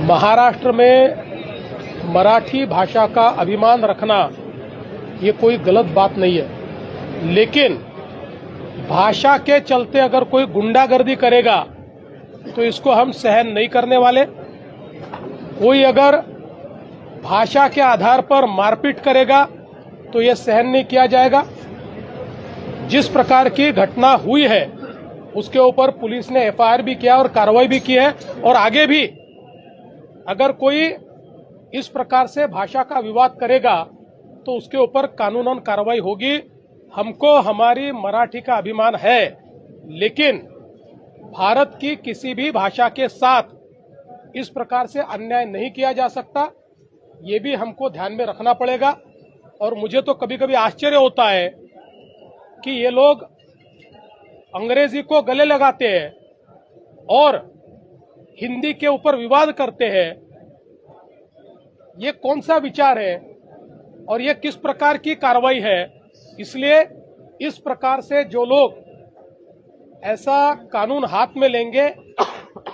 महाराष्ट्र में मराठी भाषा का अभिमान रखना ये कोई गलत बात नहीं है, लेकिन भाषा के चलते अगर कोई गुंडागर्दी करेगा तो इसको हम सहन नहीं करने वाले। कोई अगर भाषा के आधार पर मारपीट करेगा तो ये सहन नहीं किया जाएगा। जिस प्रकार की घटना हुई है उसके ऊपर पुलिस ने एफआईआर भी किया और कार्रवाई भी की है, और आगे भी अगर कोई इस प्रकार से भाषा का विवाद करेगा तो उसके ऊपर कानूनन कार्रवाई होगी। हमको हमारी मराठी का अभिमान है, लेकिन भारत की किसी भी भाषा के साथ इस प्रकार से अन्याय नहीं किया जा सकता, ये भी हमको ध्यान में रखना पड़ेगा। और मुझे तो कभी कभी आश्चर्य होता है कि ये लोग अंग्रेजी को गले लगाते हैं और हिंदी के ऊपर विवाद करते हैं। ये कौन सा विचार है और ये किस प्रकार की कार्रवाई है? इसलिए इस प्रकार से जो लोग ऐसा कानून हाथ में लेंगे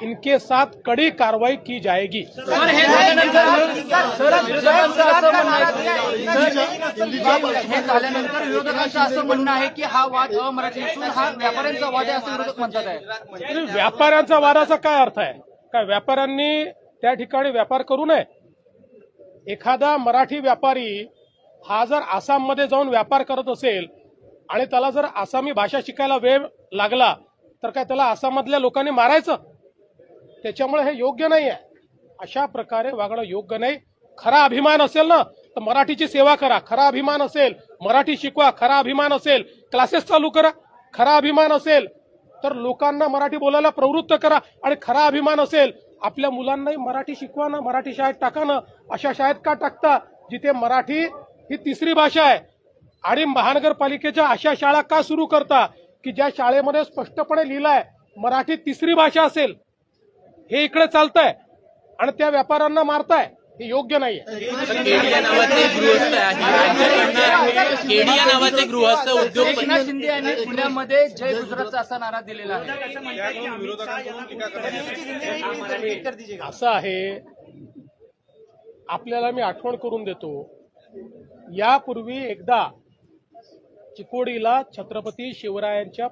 इनके साथ कड़ी कार्रवाई की जाएगी। हे झाल्यानंतर विरोधकांचं असं म्हणणं आहे की हा वाद अमराठी असून हा व्यापाऱ्यांचा वाद आहे असं विरोधक म्हणतात आहे। व्यापाऱ्यांचा वादाचा काय अर्थ आहे? काय व्यापाऱ्यांनी त्या ठिकाणी व्यापार करू नये? एखादा मराठी व्यापारी हा जर आसाममध्ये जाऊन व्यापार करत असेल आणि त्याला जर आसामी भाषा शिकायला वेळ लागला तर काय त्याला आसाममधल्या लोकांनी मारायचं? त्याच्यामुळे हे योग्य नाही आहे। अशा प्रकारे वागणं योग्य नाही। खरा अभिमान असेल ना तर मराठीची सेवा करा, खरा अभिमान असेल मराठी शिकवा, खरा अभिमान असेल क्लासेस चालू करा, खरा अभिमान असेल तर लोकांना मराठी बोलायला प्रवृत्त करा, आणि खरा अभिमान असेल आपल्या मुलांनाही मराठी शिकवा ना, मराठी शाळेत टाका ना। अशा शाळेत का टाकता जिथे मराठी ही तिसरी भाषा आहे? आणि महानगरपालिकेच्या अशा शाळा का सुरू करता की ज्या शाळेमध्ये स्पष्टपणे लिहिलंय मराठी तिसरी भाषा असेल? हे इकडे चालतंय आणि त्या व्यापाऱ्यांना मारताय, हे योग्य नाहीये। केडिया नावाचे गृहस्थ उद्योगपती एकनाथ शिंदे यांनी पुण्यामध्ये जय गुजरातचा असा नारा दिलेला आहे। असं आहे, आपल्याला मी आठवण करून देतो, यापूर्वी एकदा चिकोडीला छत्रपती शिवरायांच्या